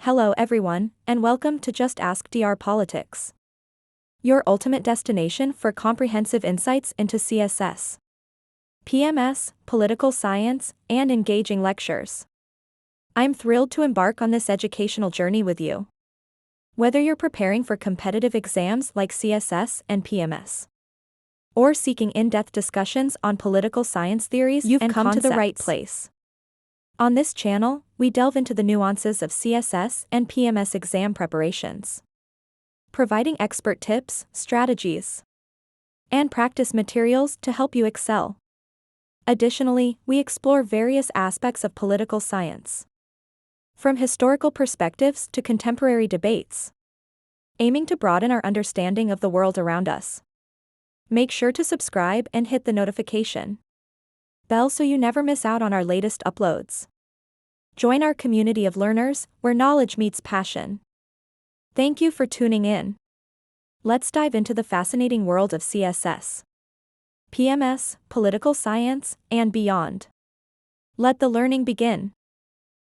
Hello everyone, and welcome to Just Ask Dr. Politics, your ultimate destination for comprehensive insights into CSS, PMS, political science, and engaging lectures. I'm thrilled to embark on this educational journey with you. Whether you're preparing for competitive exams like CSS and PMS, or seeking in-depth discussions on political science theories, you've come to the right place. On this channel, we delve into the nuances of CSS and PMS exam preparations, providing expert tips, strategies, and practice materials to help you excel. Additionally, we explore various aspects of political science, from historical perspectives to contemporary debates, aiming to broaden our understanding of the world around us. Make sure to subscribe and hit the notification bell so you never miss out on our latest uploads. Join our community of learners where knowledge meets passion. Thank you for tuning in. Let's dive into the fascinating world of CSS, PMS, political science, and beyond. Let the learning begin.